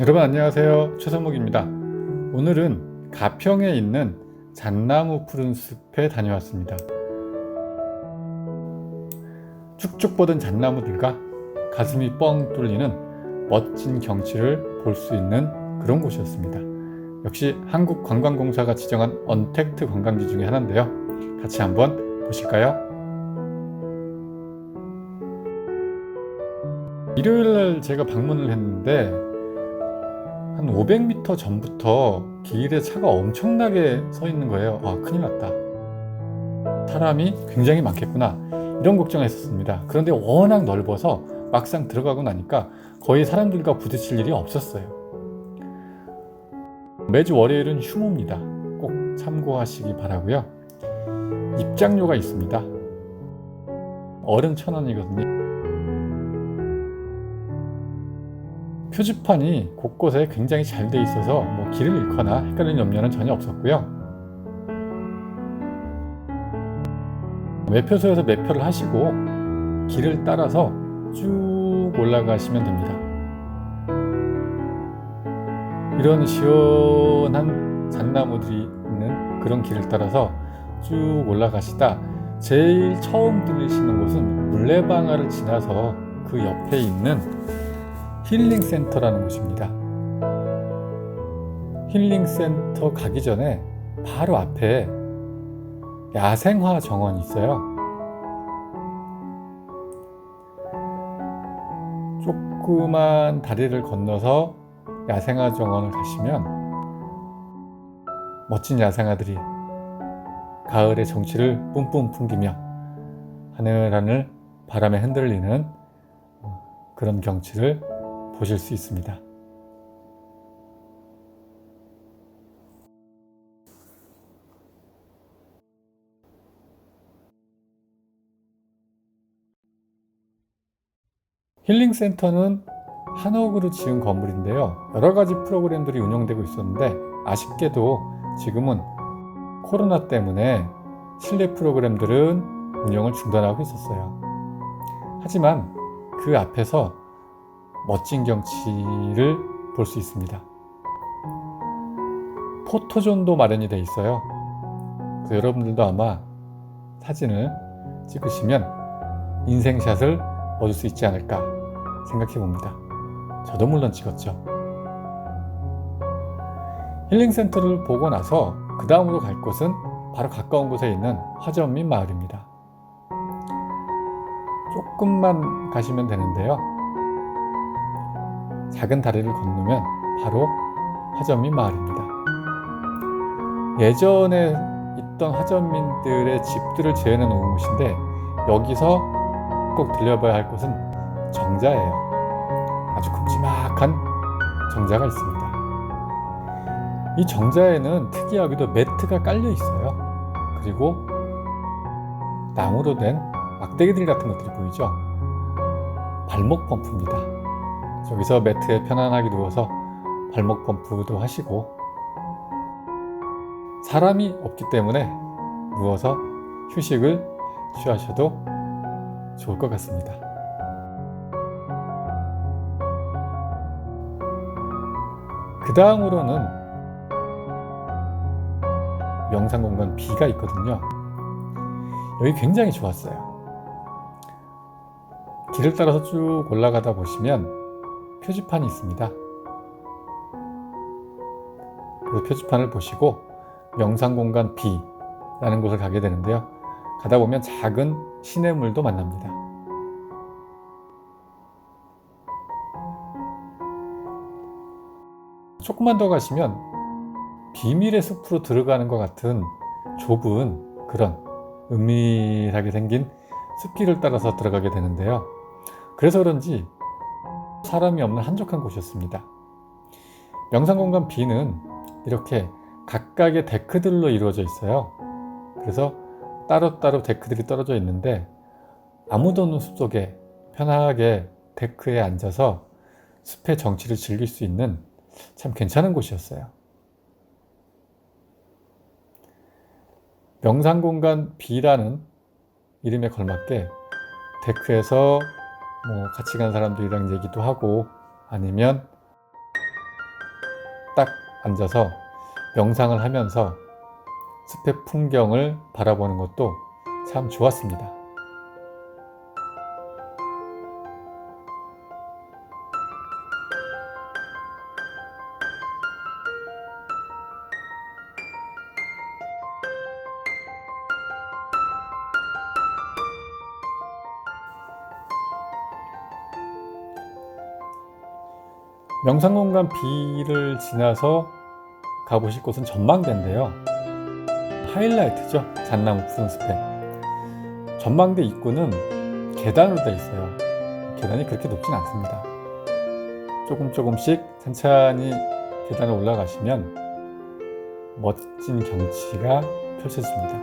여러분 안녕하세요. 최선목입니다. 오늘은 가평에 있는 잣나무 푸른 숲에 다녀왔습니다. 쭉쭉 뻗은 잣나무들과 가슴이 뻥 뚫리는 멋진 경치를 볼 수 있는 그런 곳이었습니다. 역시 한국관광공사가 지정한 언택트 관광지 중에 하나인데요. 같이 한번 보실까요? 일요일날 제가 방문을 했는데 한 500m 전부터 길에 차가 엄청나게 서 있는 거예요. 아, 큰일 났다. 사람이 굉장히 많겠구나. 이런 걱정을 했었습니다. 그런데 워낙 넓어서 막상 들어가고 나니까 거의 사람들과 부딪힐 일이 없었어요. 매주 월요일은 휴무입니다. 꼭 참고하시기 바라고요. 입장료가 있습니다. 어른 1,000원이거든요. 표지판이 곳곳에 굉장히 잘 돼 있어서 길을 잃거나 헷갈리는 염려는 전혀 없었고요. 매표소에서 매표를 하시고 길을 따라서 쭉 올라가시면 됩니다. 이런 시원한 잣나무들이 있는 그런 길을 따라서 쭉 올라가시다 제일 처음 들리시는 곳은 물레방아를 지나서 그 옆에 있는 힐링센터라는 곳입니다. 힐링센터 가기 전에 바로 앞에 야생화 정원이 있어요. 조그만 다리를 건너서 야생화 정원을 가시면 멋진 야생화들이 가을의 정취를 뿜뿜 풍기며 하늘하늘 바람에 흔들리는 그런 경치를 보실 수 있습니다. 힐링센터는 한옥으로 지은 건물인데요. 여러 가지 프로그램들이 운영되고 있었는데 아쉽게도 지금은 코로나 때문에 실내 프로그램들은 운영을 중단하고 있었어요. 하지만 그 앞에서 멋진 경치를 볼 수 있습니다. 포토존도 마련이 되어 있어요. 그래서 여러분들도 아마 사진을 찍으시면 인생샷을 얻을 수 있지 않을까 생각해 봅니다. 저도 물론 찍었죠. 힐링센터를 보고 나서 그 다음으로 갈 곳은 바로 가까운 곳에 있는 화전민 마을입니다. 조금만 가시면 되는데요. 작은 다리를 건너면 바로 화전민 마을입니다. 예전에 있던 화전민들의 집들을 재현해 놓은 곳인데 여기서 꼭 들려봐야 할 곳은 정자예요. 아주 큼지막한 정자가 있습니다. 이 정자에는 특이하게도 매트가 깔려 있어요. 그리고 나무로 된 막대기들 같은 것들이 보이죠? 발목 펌프입니다. 저기서 매트에 편안하게 누워서 발목 펌프도 하시고 사람이 없기 때문에 누워서 휴식을 취하셔도 좋을 것 같습니다. 그 다음으로는 명상공간 B가 있거든요. 여기 굉장히 좋았어요. 길을 따라서 쭉 올라가다 보시면 표지판이 있습니다. 그 표지판을 보시고 명상공간 B라는 곳을 가게 되는데요. 가다 보면 작은 시냇물도 만납니다. 조금만 더 가시면 비밀의 숲으로 들어가는 것 같은 좁은 그런 은밀하게 생긴 숲길을 따라서 들어가게 되는데요. 그래서 그런지 사람이 없는 한적한 곳이었습니다. 명상공간 B는 이렇게 각각의 데크들로 이루어져 있어요. 그래서 따로따로 데크들이 떨어져 있는데 아무도 없는 숲속에 편하게 데크에 앉아서 숲의 정취를 즐길 수 있는 참 괜찮은 곳이었어요. 명상공간 B라는 이름에 걸맞게 데크에서 같이 간 사람들이랑 얘기도 하고 아니면 딱 앉아서 명상을 하면서 숲의 풍경을 바라보는 것도 참 좋았습니다. 명상공간 B를 지나서 가보실 곳은 전망대인데요. 하이라이트죠. 잣나무 푸른 숲에. 전망대 입구는 계단으로 되어 있어요. 계단이 그렇게 높진 않습니다. 조금씩 천천히 계단을 올라가시면 멋진 경치가 펼쳐집니다.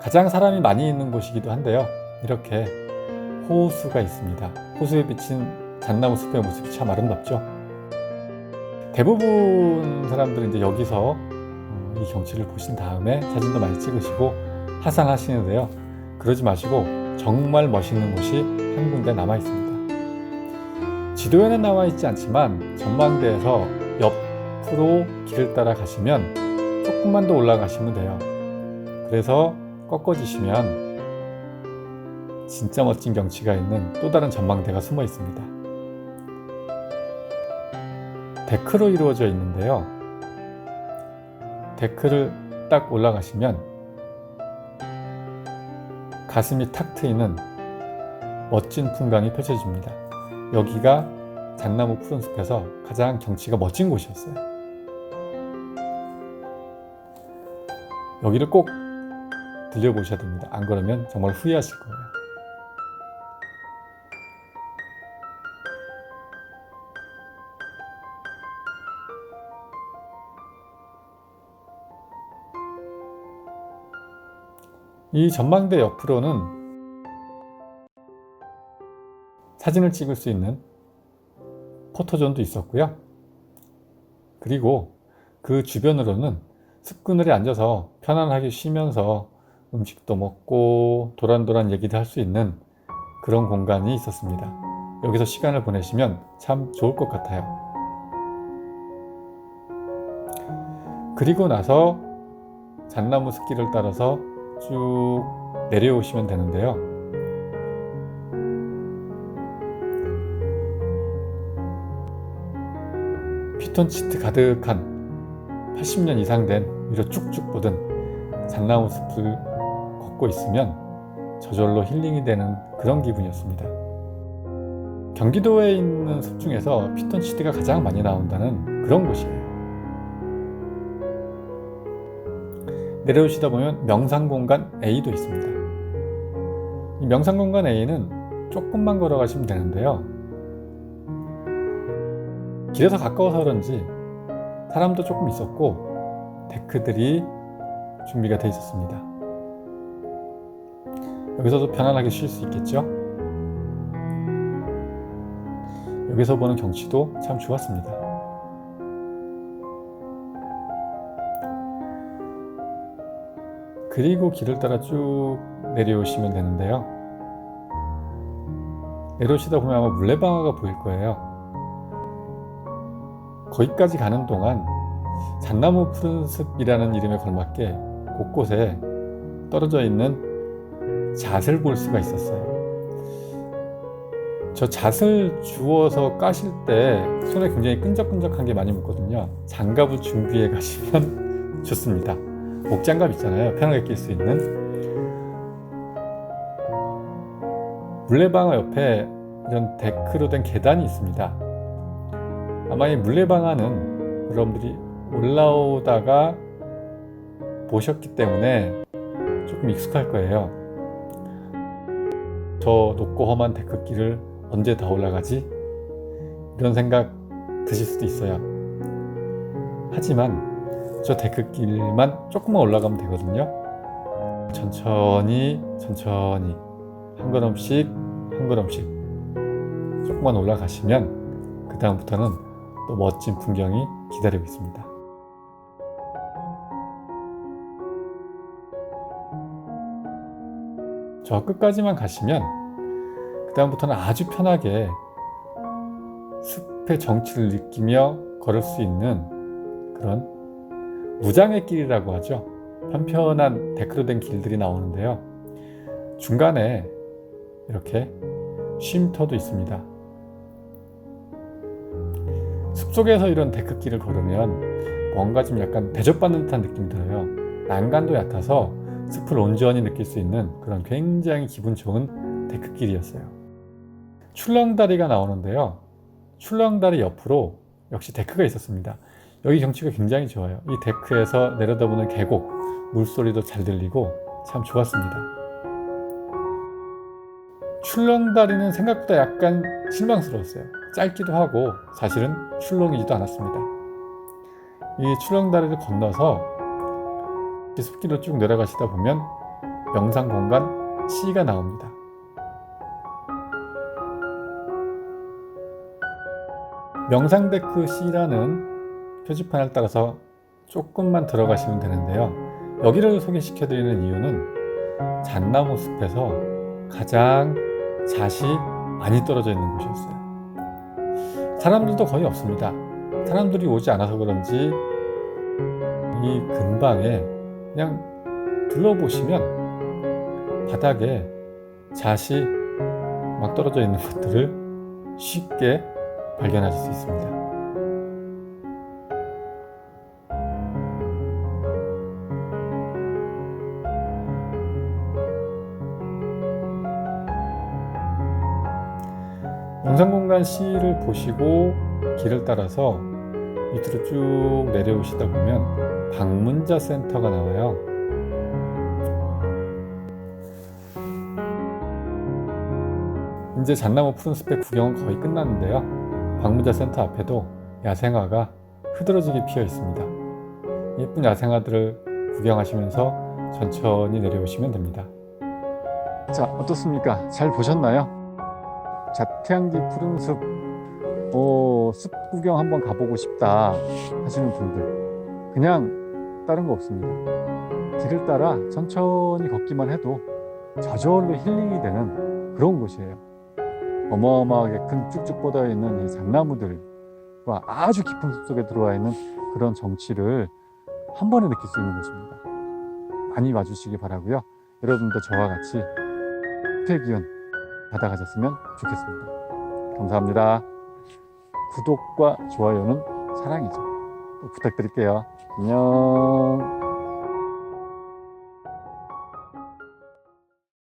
가장 사람이 많이 있는 곳이기도 한데요. 이렇게 호수가 있습니다. 호수에 비친 잣나무 숲의 모습이 참 아름답죠. 대부분 사람들은 이제 여기서 이 경치를 보신 다음에 사진도 많이 찍으시고 하산하시는데요. 그러지 마시고 정말 멋있는 곳이 한 군데 남아 있습니다. 지도에는 나와 있지 않지만 전망대에서 옆으로 길을 따라 가시면 조금만 더 올라가시면 돼요. 그래서 꺾어지시면 진짜 멋진 경치가 있는 또 다른 전망대가 숨어 있습니다. 데크로 이루어져 있는데요. 데크를 딱 올라가시면 가슴이 탁 트이는 멋진 풍광이 펼쳐집니다. 여기가 잣나무 푸른 숲에서 가장 경치가 멋진 곳이었어요. 여기를 꼭 들려보셔야 됩니다. 안 그러면 정말 후회하실 거예요. 이 전망대 옆으로는 사진을 찍을 수 있는 포토존도 있었고요. 그리고 그 주변으로는 숲그늘에 앉아서 편안하게 쉬면서 음식도 먹고 도란도란 얘기도 할 수 있는 그런 공간이 있었습니다. 여기서 시간을 보내시면 참 좋을 것 같아요. 그리고 나서 잣나무 숲길을 따라서 쭉 내려오시면 되는데요. 피톤치드 가득한 80년 이상 된 위로 쭉쭉 뻗은 잣나무 숲을 걷고 있으면 저절로 힐링이 되는 그런 기분이었습니다. 경기도에 있는 숲 중에서 피톤치드가 가장 많이 나온다는 그런 곳이에요. 내려오시다 보면 명상공간 A도 있습니다. 이 명상공간 A는 조금만 걸어가시면 되는데요. 길에서 가까워서 그런지 사람도 조금 있었고 데크들이 준비가 되어 있었습니다. 여기서도 편안하게 쉴 수 있겠죠? 여기서 보는 경치도 참 좋았습니다. 그리고 길을 따라 쭉 내려오시면 되는데요. 내려오시다 보면 아마 물레방아가 보일 거예요. 거기까지 가는 동안 잣나무 푸른 숲이라는 이름에 걸맞게 곳곳에 떨어져 있는 잣을 볼 수가 있었어요. 저 잣을 주워서 까실 때 손에 굉장히 끈적끈적한 게 많이 묻거든요. 장갑을 준비해 가시면 좋습니다. 목장갑 있잖아요. 편하게 낄 수 있는. 물레방아 옆에 이런 데크로 된 계단이 있습니다. 아마 이 물레방아는 여러분들이 올라오다가 보셨기 때문에 조금 익숙할 거예요. 저 높고 험한 데크길을 언제 다 올라가지? 이런 생각 드실 수도 있어요. 하지만 저 데크길만 조금만 올라가면 되거든요. 천천히 한 걸음씩 조금만 올라가시면 그 다음부터는 또 멋진 풍경이 기다리고 있습니다. 저 끝까지만 가시면 그 다음부터는 아주 편하게 숲의 정취를 느끼며 걸을 수 있는 그런 무장의 길이라고 하죠. 편편한 데크로 된 길들이 나오는데요. 중간에 이렇게 쉼터도 있습니다. 숲속에서 이런 데크길을 걸으면 뭔가 좀 약간 대접받는 듯한 느낌이 들어요. 난간도 얕아서 숲을 온전히 느낄 수 있는 그런 굉장히 기분 좋은 데크길이었어요. 출렁다리가 나오는데요. 출렁다리 옆으로 역시 데크가 있었습니다. 여기 경치가 굉장히 좋아요. 이 데크에서 내려다보는 계곡, 물소리도 잘 들리고 참 좋았습니다. 출렁다리는 생각보다 약간 실망스러웠어요. 짧기도 하고 사실은 출렁이지도 않았습니다. 이 출렁다리를 건너서 숲길로 쭉 내려가시다 보면 명상공간 C가 나옵니다. 명상데크 C라는 표지판을 따라서 조금만 들어가시면 되는데요. 여기를 소개시켜드리는 이유는 잣나무 숲에서 가장 잣이 많이 떨어져 있는 곳이었어요. 사람들도 거의 없습니다. 사람들이 오지 않아서 그런지 이 근방에 그냥 둘러보시면 바닥에 잣이 막 떨어져 있는 것들을 쉽게 발견하실 수 있습니다. 명상공간 C를 보시고 길을 따라서 밑으로 쭉 내려오시다 보면 방문자 센터가 나와요. 이제 잣나무 푸른 숲의 구경은 거의 끝났는데요. 방문자 센터 앞에도 야생화가 흐드러지게 피어 있습니다. 예쁜 야생화들을 구경하시면서 천천히 내려오시면 됩니다. 자, 어떻습니까? 잘 보셨나요? 자태양기 푸른 숲, 숲 구경 한번 가보고 싶다 하시는 분들, 그냥 다른 거 없습니다. 길을 따라 천천히 걷기만 해도 저절로 힐링이 되는 그런 곳이에요. 어마어마하게 큰 쭉쭉 뻗어 있는 이 잣나무들과 아주 깊은 숲속에 들어와 있는 그런 정취를 한 번에 느낄 수 있는 곳입니다. 많이 와주시기 바라고요. 여러분도 저와 같이 숲의 기운 받아가셨으면 좋겠습니다. 감사합니다. 구독과 좋아요는 사랑이죠. 또 부탁드릴게요. 안녕.